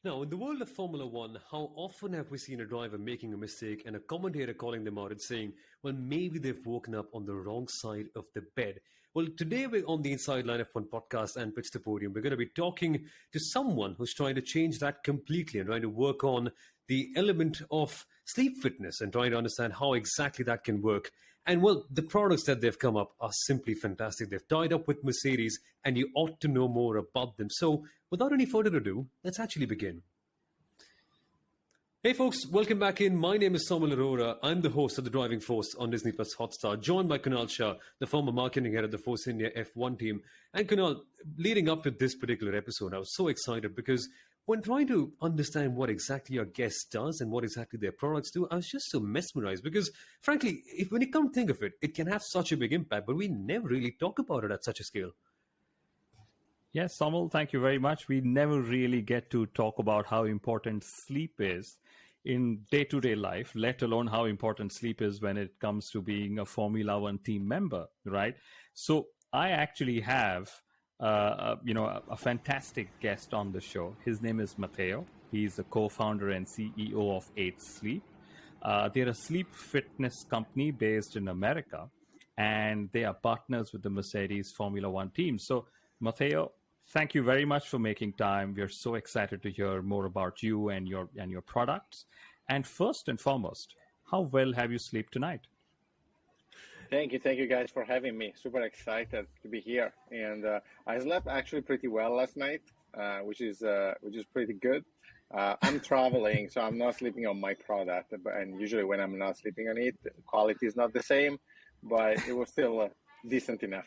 Now, in the world of Formula One, how often have we seen a driver making a mistake and a commentator calling them out and saying, well, maybe they've woken up on the wrong side of the bed? Well, today we're on the Inside Line F1 podcast and Pitch the Podium. We're going to be talking to someone who's trying to change that completely and trying to work on the element of sleep fitness and trying to understand how exactly that can work. And well, the products that they've come up are simply fantastic. They've tied up with Mercedes, and you ought to know more about them. So, without any further ado, let's actually begin. Hey folks, welcome back in. My name is Soumil. I'm the host of The Driving Force on Disney Plus Hotstar, joined by Kunal Shah, the former marketing head of the Force India F1 team. And Kunal, leading up to this particular episode, I was so excited because when trying to understand what exactly your guest does and what exactly their products do, I was just so mesmerized because, frankly, when you come to think of it, it can have such a big impact, but we never really talk about it at such a scale. Yes, Somal, thank you very much. We never really get to talk about how important sleep is in day-to-day life, let alone how important sleep is when it comes to being a Formula One team member, right? So I actually have, a fantastic guest on the show. His name is Matteo. He's the co-founder and CEO of 8 Sleep. They're a sleep fitness company based in America, and they are partners with the Mercedes Formula One team. So, Matteo, thank you very much for making time. We're so excited to hear more about you and your products. And first and foremost, how well have you slept tonight? Thank you guys for having me. Super excited to be here. And I slept actually pretty well last night, which is pretty good. I'm traveling, so I'm not sleeping on my product. And usually when I'm not sleeping on it, the quality is not the same, but it was still decent enough.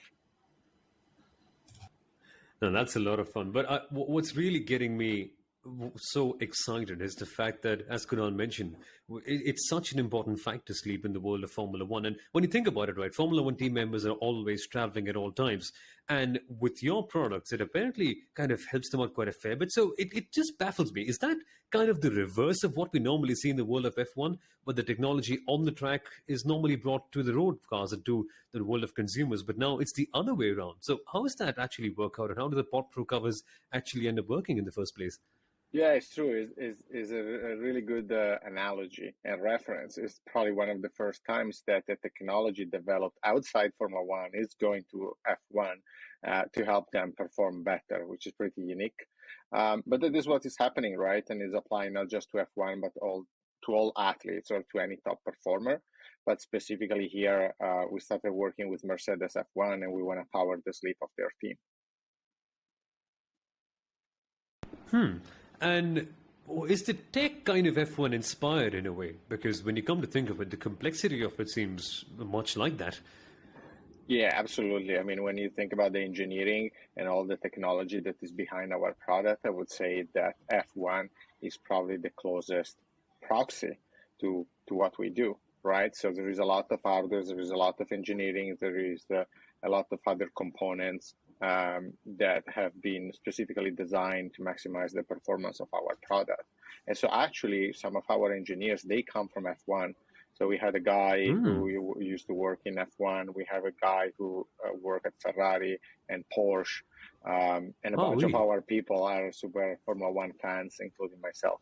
No, that's a lot of fun. But what's really getting me so excited is the fact that, as Kunal mentioned, it's such an important fact to sleep in the world of Formula One. And when you think about it, right, Formula One team members are always traveling at all times. And with your products, it apparently kind of helps them out quite a fair bit. So it just baffles me. Is that kind of the reverse of what we normally see in the world of F1, where the technology on the track is normally brought to the road cars and to the world of consumers, but now it's the other way around? So how does that actually work out, and how do the pod pro covers actually end up working in the first place? Yeah, it's true. Is a really good analogy and reference. It's probably one of the first times that the technology developed outside Formula One is going to F1 to help them perform better, which is pretty unique. But that is what is happening, right? And is applying not just to F1, but to all athletes or to any top performer. But specifically here, we started working with Mercedes F1, and we want to power the sleep of their team. And is the tech kind of F1 inspired in a way? Because when you come to think of it, the complexity of it seems much like that. Yeah, absolutely. I mean, when you think about the engineering and all the technology that is behind our product, I would say that F1 is probably the closest proxy to what we do, right? So there is a lot of hardware, there is a lot of engineering, there is a lot of other components that have been specifically designed to maximize the performance of our product. And so actually some of our engineers, they come from F1. So we had a guy who used to work in F1. We have a guy who worked at Ferrari and Porsche. And a bunch of our people are super Formula One fans, including myself.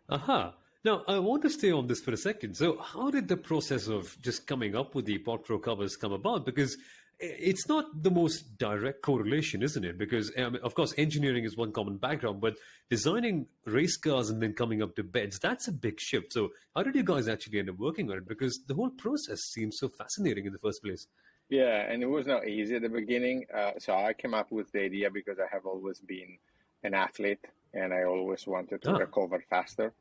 Aha. Now, I want to stay on this for a second. So how did the process of just coming up with the pod pro covers come about? Because it's not the most direct correlation, isn't it? Because, of course, engineering is one common background, but designing race cars and then coming up to beds, that's a big shift. So how did you guys actually end up working on it? Because the whole process seems so fascinating in the first place. Yeah, and it was not easy at the beginning. So I came up with the idea because I have always been an athlete and I always wanted to recover faster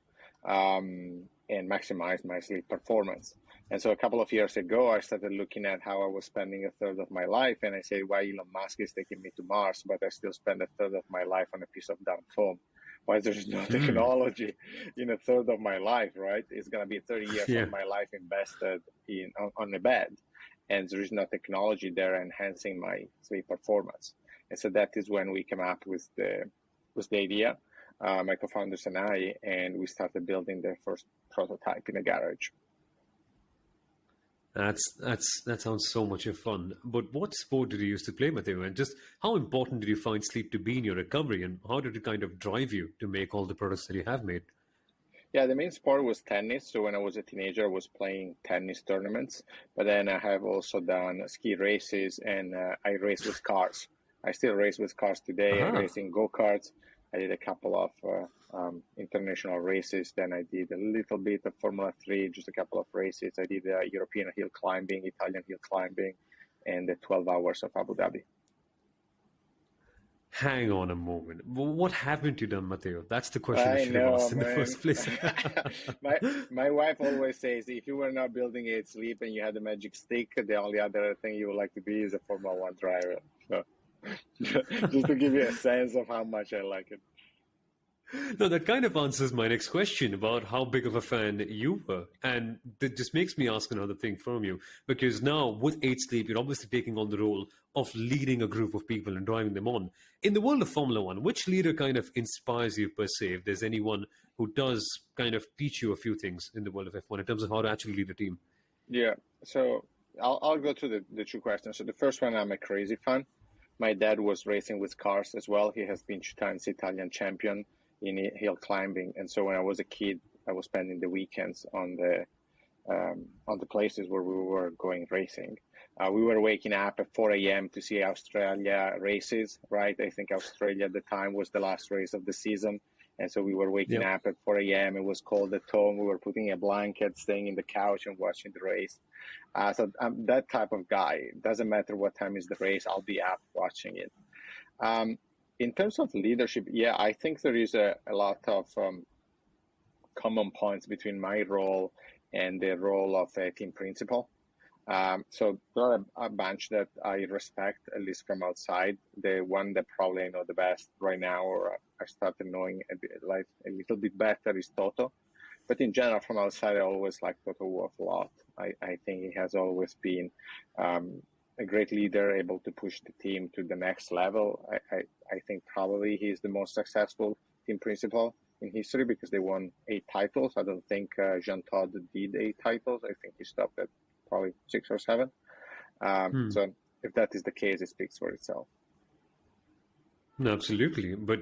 and maximize my sleep performance. And so a couple of years ago, I started looking at how I was spending a third of my life. And I said, why Elon Musk is taking me to Mars, but I still spend a third of my life on a piece of dumb foam? Why there is no technology in a third of my life, right? It's going to be 30 years of my life invested on a bed. And there is no technology there enhancing my sleep performance. And so that is when we came up with the idea, my co-founders and and we started building the first prototype in a garage. That sounds so much of fun. But what sport did you used to play, Matteo? And just how important did you find sleep to be in your recovery? And how did it kind of drive you to make all the products that you have made? Yeah, the main sport was tennis. So when I was a teenager, I was playing tennis tournaments. But then I have also done ski races and I race with cars. I still race with cars today. I Aha. race in go-karts. I did a couple of international races. Then I did a little bit of Formula 3, just a couple of races. I did European hill climbing, Italian hill climbing, and the 12 hours of Abu Dhabi. Hang on a moment. What haven't you done, Matteo? That's the question I I should have know, asked in the man. first place. My wife always says if you were not building a sleep and you had a magic stick, the only other thing you would like to be is a Formula One driver. So just to give you a sense of how much I like it. No, that kind of answers my next question about how big of a fan you were. And that just makes me ask another thing from you. Because now, with 8 Sleep, you're obviously taking on the role of leading a group of people and driving them on. In the world of Formula One, which leader kind of inspires you per se? If there's anyone who does kind of teach you a few things in the world of F1 in terms of how to actually lead a team? Yeah, so I'll go to the two questions. So the first one, I'm a crazy fan. My dad was racing with cars as well. He has been 2 times Italian champion in hill climbing, and so when I was a kid, I was spending the weekends on the places where we were going racing. We were waking up at 4 a.m. to see Australia races, right? I think Australia at the time was the last race of the season. And so we were waking up at 4 a.m. It was cold at home. We were putting a blanket, staying in the couch and watching the race. So I'm that type of guy. It doesn't matter what time is the race. I'll be up watching it. In terms of leadership, yeah, I think there is a lot of common points between my role and the role of a team principal. So there are a bunch that I respect, at least from outside. The one that probably I know the best right now, or I started knowing a little bit better, is Toto. But in general, from outside, I always like Toto Wolff a lot. I think he has always been a great leader, able to push the team to the next level. I think probably he's the most successful team principal in history because they won 8 titles. I don't think Jean Todt did 8 titles. I think he stopped at probably 6 or 7. So if that is the case, it speaks for itself. No, absolutely. But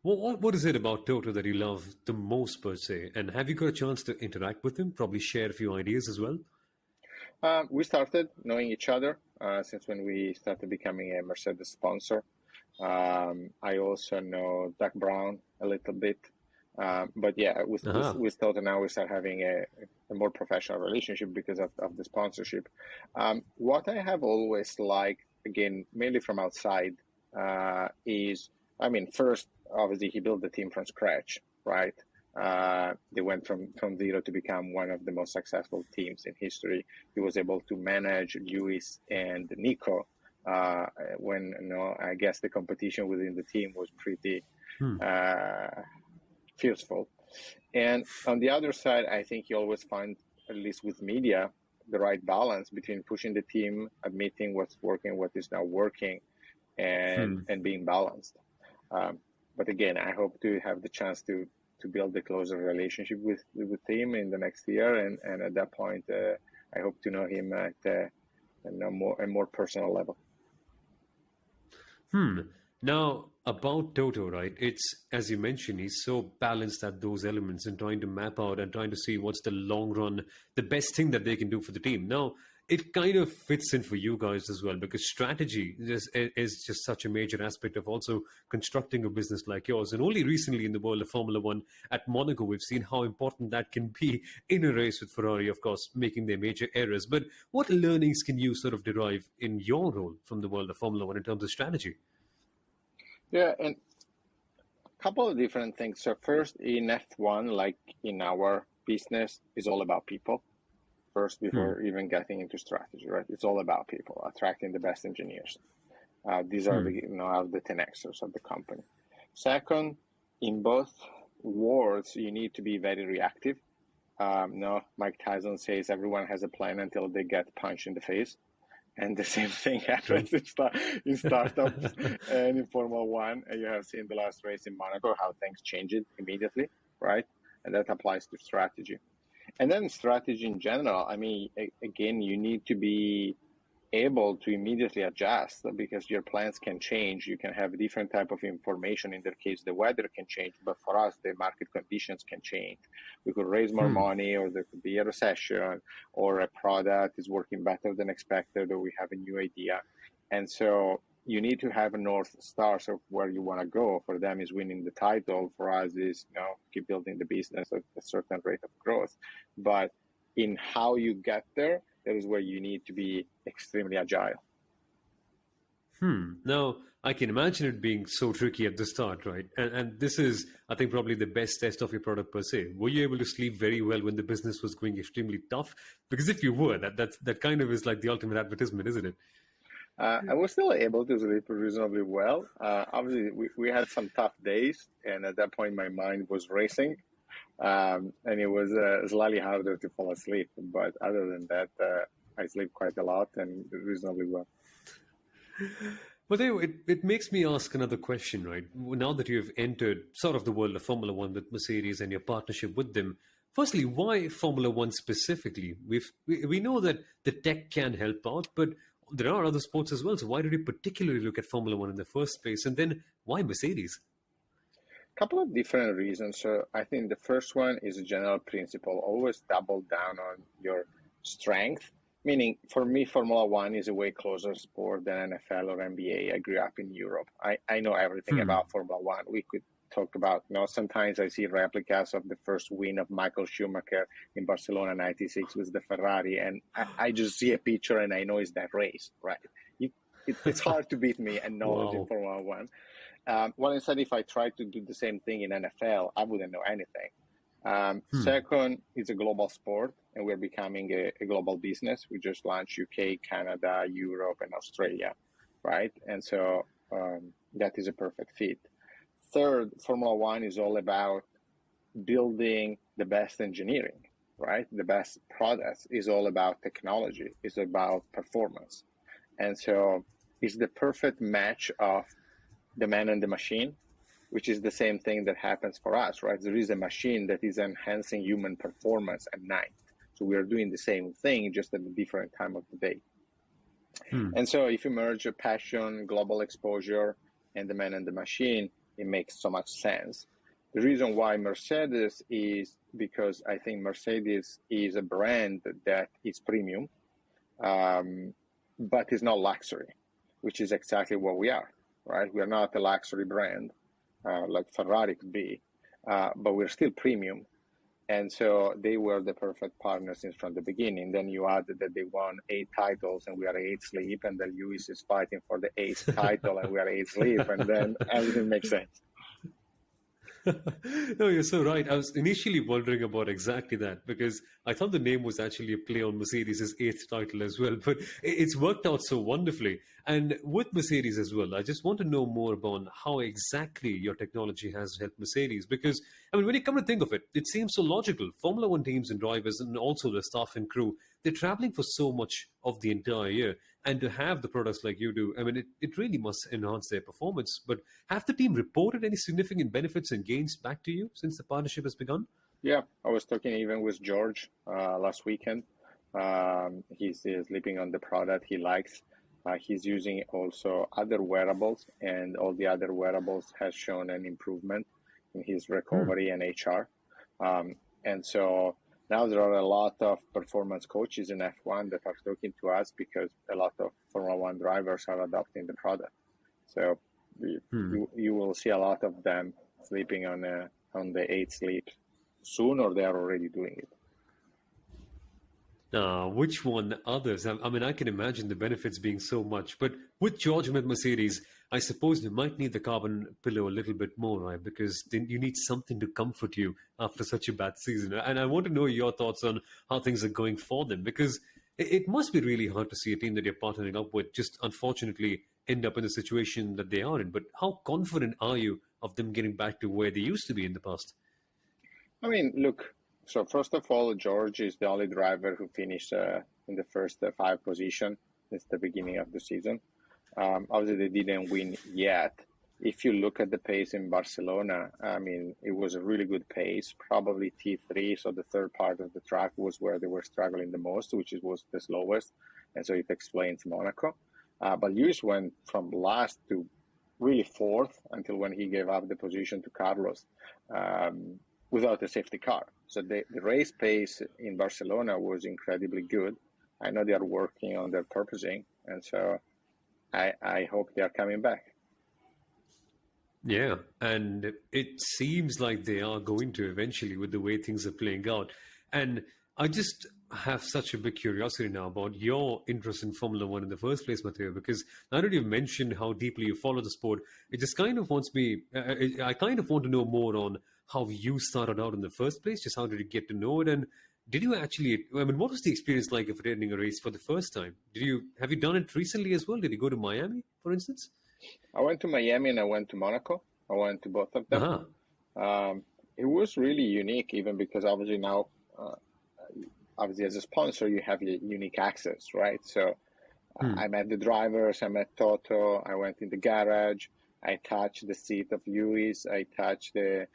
what is it about Toto that you love the most per se? And have you got a chance to interact with him? Probably share a few ideas as well? We started knowing each other since when we started becoming a Mercedes sponsor. I also know Doug Brown a little bit. But yeah, with Toto now we start having a more professional relationship because of the sponsorship. What I have always liked, again, mainly from outside, is, I mean, first, obviously, he built the team from scratch, right? They went from zero to become one of the most successful teams in history. He was able to manage Lewis and Nico when, I guess the competition within the team was pretty fierceful. And on the other side, I think he always finds, at least with media, the right balance between pushing the team, admitting what's working, what is not working, and being balanced. But again, I hope to have the chance to build a closer relationship with the team in the next year, and at that point, I hope to know him at a more personal level. Now, about Toto, right? It's, as you mentioned, he's so balanced at those elements and trying to map out and trying to see what's the long run, the best thing that they can do for the team. Now, it kind of fits in for you guys as well because strategy is just such a major aspect of also constructing a business like yours. And only recently in the world of Formula One at Monaco, we've seen how important that can be in a race with Ferrari, of course, making their major errors. But what learnings can you sort of derive in your role from the world of Formula One in terms of strategy? Yeah, and a couple of different things. So first, in F1, like in our business, is all about people. First, before even getting into strategy, right? It's all about people, attracting the best engineers. These are the 10Xers of the company. Second, in both worlds, you need to be very reactive. Mike Tyson says everyone has a plan until they get punched in the face. And the same thing happens in startups and in Formula One. And you have seen the last race in Monaco, how things changed immediately, right? And that applies to strategy. And then strategy in general. I mean, again, you need to be able to immediately adjust because your plans can change. You can have different type of information. In their case, the weather can change, but for us, the market conditions can change. We could raise more money, or there could be a recession, or a product is working better than expected, or we have a new idea. And so you need to have a North Star of where you want to go. For them is winning the title. For us is, keep building the business at a certain rate of growth. But in how you get there, that is where you need to be extremely agile. Now, I can imagine it being so tricky at the start, right? And this is, I think, probably the best test of your product per se. Were you able to sleep very well when the business was going extremely tough? Because if you were, that kind of is like the ultimate advertisement, isn't it? I was still able to sleep reasonably well. Obviously, we had some tough days, and at that point, my mind was racing. And it was slightly harder to fall asleep. But other than that, I sleep quite a lot and reasonably well. Matteo, it makes me ask another question, right? Now that you've entered sort of the world of Formula One with Mercedes and your partnership with them, firstly, why Formula One specifically? We know that the tech can help out, but there are other sports as well. So why did you particularly look at Formula One in the first place? And then why Mercedes? Couple of different reasons. So I think the first one is a general principle. Always double down on your strength. Meaning, for me, Formula One is a way closer sport than NFL or NBA. I grew up in Europe. I know everything about Formula One. We could talk about, sometimes I see replicas of the first win of Michael Schumacher in Barcelona 96 with the Ferrari, and I just see a picture and I know it's that race, right? It's hard to beat me and knowledge in Formula One. Well, instead, if I tried to do the same thing in NFL, I wouldn't know anything. Second, it's a global sport, and we're becoming a global business. We just launched UK, Canada, Europe, and Australia, right? And so that is a perfect fit. Third, Formula One is all about building the best engineering, right? The best products is all about technology. It's about performance. And so it's the perfect match of the man and the machine, which is the same thing that happens for us, right? There is a machine that is enhancing human performance at night. So we are doing the same thing, just at a different time of the day. And so if you merge a passion, global exposure, and the man and the machine, it makes so much sense. The reason why Mercedes is because I think Mercedes is a brand that is premium, but is not luxury, which is exactly what we are, right? We are not a luxury brand like Ferrari could be, but we're still premium. And so they were the perfect partners since from the beginning. Then you added that they won 8 titles and we are 8th sleep, and then Lewis is fighting for the 8th title and we are 8th sleep, and then everything makes sense. No, you're so right. I was initially wondering about exactly that because I thought the name was actually a play on Mercedes' 8th title as well, but it's worked out so wonderfully. And with Mercedes as well, I just want to know more about how exactly your technology has helped Mercedes because, I mean, when you come to think of it, it seems so logical. Formula One teams and drivers and also the staff and crew, they're traveling for so much of the entire year. And to have the products like you do, I mean, it really must enhance their performance. But have the team reported any significant benefits and gains back to you since the partnership has begun? Yeah, I was talking even with George last weekend. He's sleeping on the product he likes. He's using also other wearables, and all the other wearables has shown an improvement in his recovery and HR. And so now there are a lot of performance coaches in F1 that are talking to us because a lot of Formula One drivers are adopting the product. So you will see a lot of them sleeping on the 8th sleep soon, or they are already doing it. Which one others? I mean, I can imagine the benefits being so much. But with George and with Mercedes, I suppose you might need the carbon pillow a little bit more, right? Because then you need something to comfort you after such a bad season. And I want to know your thoughts on how things are going for them. Because it must be really hard to see a team that you're partnering up with just unfortunately end up in the situation that they are in. But how confident are you of them getting back to where they used to be in the past? I mean, look, so first of all, George is the only driver who finished in the first 5 position since the beginning of the season. Obviously, they didn't win yet, if you look at the pace in Barcelona, I mean, it was a really good pace, probably T3. So the third part of the track was where they were struggling the most, which was the slowest. And so it explains Monaco. But Lewis went from last to really fourth until when he gave up the position to Carlos without a safety car. So the race pace in Barcelona was incredibly good. I know they are working on their purposing. And so I hope they are coming back. Yeah, and it seems like they are going to eventually with the way things are playing out. And I just have such a big curiosity now about your interest in Formula One in the first place, Matteo, because now that you've mentioned how deeply you follow the sport, it just kind of wants me, I kind of want to know more on how you started out in the first place. Just how did you get to know it? And did you actually, I mean, what was the experience like of attending a race for the first time? Have you done it recently as well? Did you go to Miami, for instance? I went to Miami and I went to Monaco. I went to both of them. Uh-huh. It was really unique, even because obviously now, obviously as a sponsor, you have unique access, right? So I met the drivers, I met Toto, I went in the garage, I touched the seat of Lewis, I touched the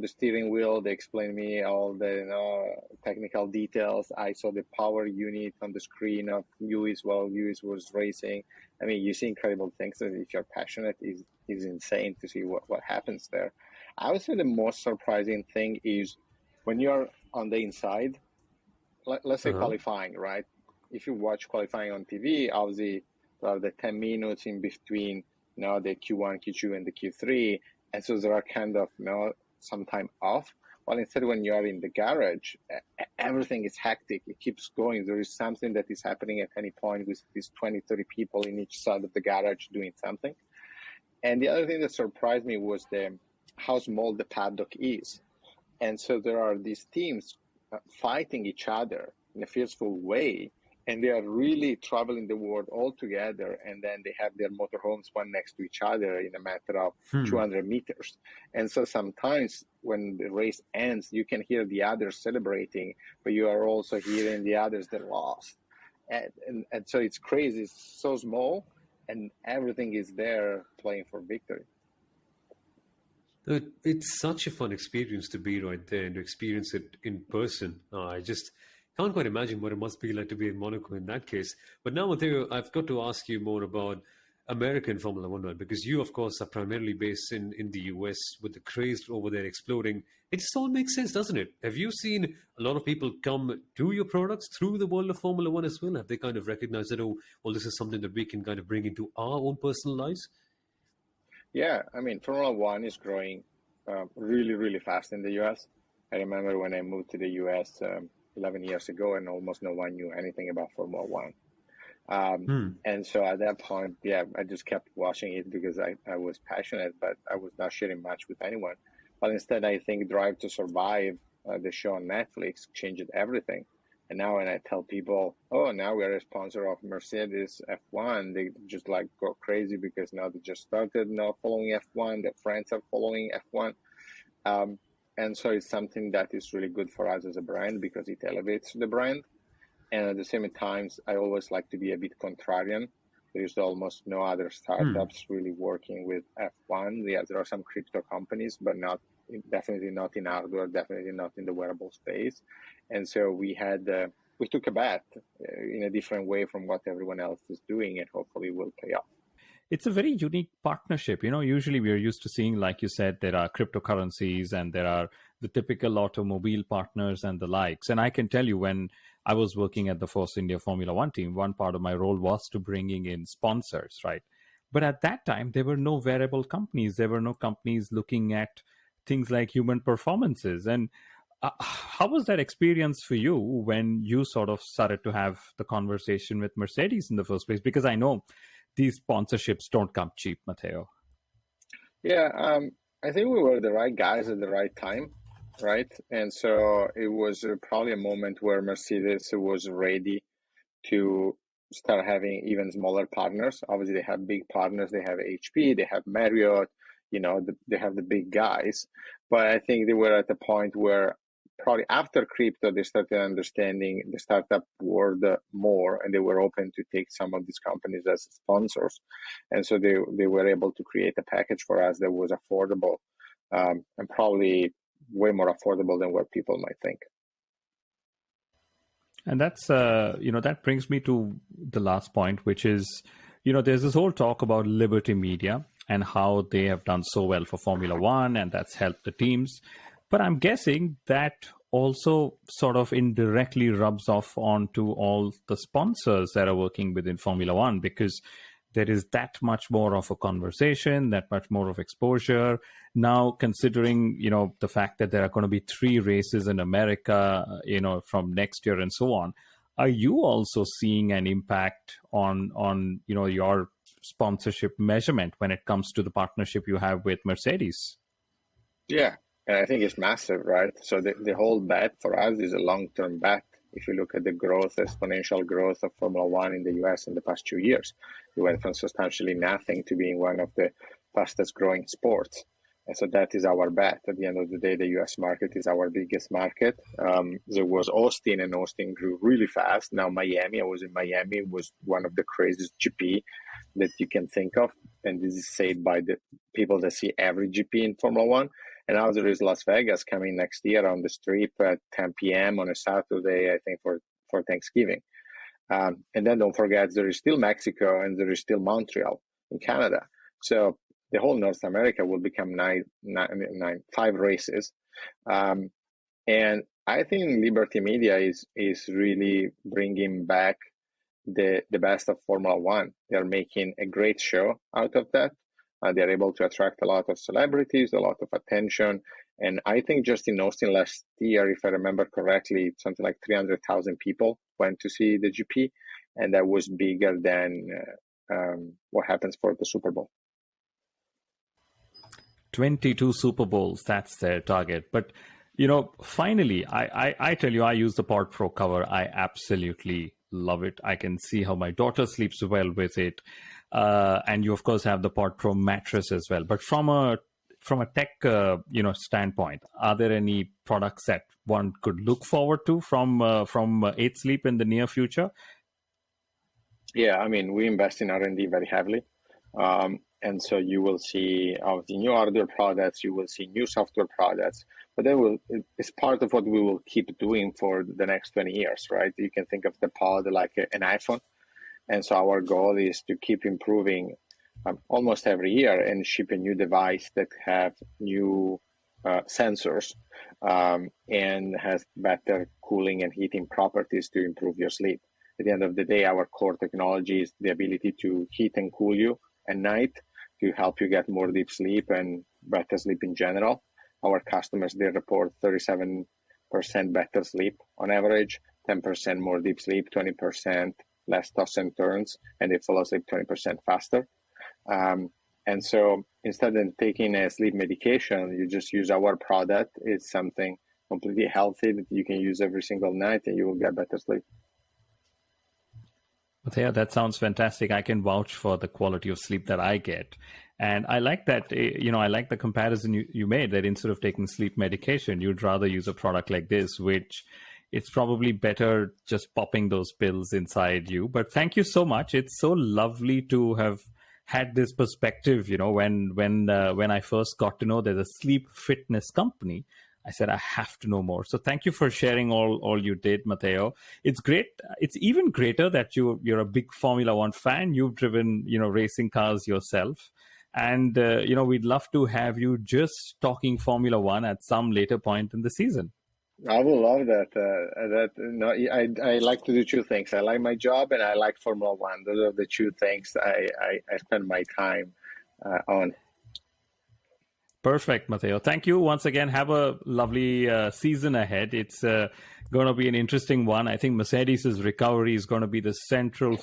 steering wheel. They explained me all the technical details. I saw the power unit on the screen of Lewis while Lewis was racing. I mean, you see incredible things that if you're passionate is insane to see what happens there. I would say the most surprising thing is when you're on the inside, let's say qualifying, right? If you watch qualifying on TV, obviously there are the 10 minutes in between, the Q1, Q2, and the Q3. And so there are kind of, some time off. While instead when you are in the garage, everything is hectic. It keeps going. There is something that is happening at any point with these 20, 30 people in each side of the garage doing something. And the other thing that surprised me was how small the paddock is. And so there are these teams fighting each other in a fierceful way, and they are really traveling the world all together, and then they have their motorhomes one next to each other in a matter of 200 meters. And so sometimes when the race ends, you can hear the others celebrating, but you are also hearing the others that lost. And so it's crazy. It's so small, and everything is there playing for victory. It's such a fun experience to be right there and to experience it in person. I just can't quite imagine what it must be like to be in Monaco in that case. But now, Matteo, I've got to ask you more about American Formula One, right? Because you, of course, are primarily based in the US with the craze over there exploding. It just all makes sense, doesn't it? Have you seen a lot of people come to your products through the world of Formula One as well? Have they kind of recognized that, oh, well, this is something that we can kind of bring into our own personal lives? Yeah, I mean, Formula One is growing really, really fast in the US. I remember when I moved to the US 11 years ago, and almost no one knew anything about Formula One. And so at that point, I just kept watching it because I was passionate, but I was not sharing much with anyone. But instead, I think Drive to Survive, the show on Netflix, changed everything. And now when I tell people, oh, now we're a sponsor of Mercedes F1, they just like go crazy because now they just started following F1, their friends are following F1. And so it's something that is really good for us as a brand because it elevates the brand. And at the same time, I always like to be a bit contrarian. There's almost no other startups really working with F1. Yeah, there are some crypto companies, but definitely not in hardware, definitely not in the wearable space. And so we took a bet in a different way from what everyone else is doing, and hopefully will pay off. It's a very unique partnership. Usually we are used to seeing, like you said, there are cryptocurrencies and there are the typical automobile partners and the likes. And I can tell you, when I was working at the Force India Formula One team, one part of my role was to bringing in sponsors, right? But at that time, there were no wearable companies. There were no companies looking at things like human performances. And how was that experience for you when you sort of started to have the conversation with Mercedes in the first place? Because I know these sponsorships don't come cheap, Matteo. Yeah, I think we were the right guys at the right time, right? And so it was probably a moment where Mercedes was ready to start having even smaller partners. Obviously, they have big partners. They have HP, they have Marriott, they have the big guys. But I think they were at the point where probably after crypto, they started understanding the startup world more, and they were open to take some of these companies as sponsors. And so they were able to create a package for us that was affordable, and probably way more affordable than what people might think. And that's, that brings me to the last point, which is, there's this whole talk about Liberty Media and how they have done so well for Formula One, and that's helped the teams. But I'm guessing that also sort of indirectly rubs off onto all the sponsors that are working within Formula One, because there is that much more of a conversation, that much more of exposure. Now, considering, the fact that there are going to be 3 races in America, from next year and so on, are you also seeing an impact on your sponsorship measurement when it comes to the partnership you have with Mercedes? Yeah, and I think it's massive, right? So the whole bet for us is a long-term bet. If you look at the growth, exponential growth of Formula One in the US in the past 2 years, it went from substantially nothing to being one of the fastest growing sports. And so that is our bet. At the end of the day, the US market is our biggest market. There was Austin, and Austin grew really fast. Now Miami, I was in Miami, it was one of the craziest GP that you can think of. And this is said by the people that see every GP in Formula One. And now there is Las Vegas coming next year on the Strip at 10 p.m. on a Saturday, I think, for Thanksgiving. And then don't forget, there is still Mexico and there is still Montreal in Canada. So the whole North America will become 5 races. And I think Liberty Media is really bringing back the best of Formula One. They're making a great show out of that. They're able to attract a lot of celebrities, a lot of attention. And I think just in Austin last year, if I remember correctly, something like 300,000 people went to see the GP. And that was bigger than what happens for the Super Bowl. 22 Super Bowls, that's their target. But, finally, I tell you, I use the Pod Pro cover. I absolutely love it. I can see how my daughter sleeps well with it. And you, of course, have the Pod Pro mattress as well. But from a tech, standpoint, are there any products that one could look forward to from 8 Sleep in the near future? Yeah, I mean, we invest in R&D very heavily. And so you will see of the new hardware products, you will see new software products, but it's part of what we will keep doing for the next 20 years, right? You can think of the pod like an iPhone. And so our goal is to keep improving almost every year and ship a new device that have new sensors and has better cooling and heating properties to improve your sleep. At the end of the day, our core technology is the ability to heat and cool you at night to help you get more deep sleep and better sleep in general. Our customers, they report 37% better sleep on average, 10% more deep sleep, 20% less toss and turns, and they fall asleep 20% faster. And so instead of taking a sleep medication, you just use our product. It's something completely healthy that you can use every single night and you will get better sleep. Matteo, that sounds fantastic. I can vouch for the quality of sleep that I get. And I like that, I like the comparison you made, that instead of taking sleep medication, you'd rather use a product like this, which it's probably better just popping those pills inside you. But thank you so much. It's so lovely to have had this perspective. When I first got to know there's a sleep fitness company, I said, I have to know more. So thank you for sharing all you did, Matteo. It's great. It's even greater that you're a big Formula One fan. You've driven, racing cars yourself. And, we'd love to have you just talking Formula One at some later point in the season. I will love that. I like to do 2 things. I like my job and I like Formula One. Those are the 2 things I spend my time on. Perfect, Matteo. Thank you once again. Have a lovely season ahead. It's going to be an interesting one. I think Mercedes' recovery is going to be the central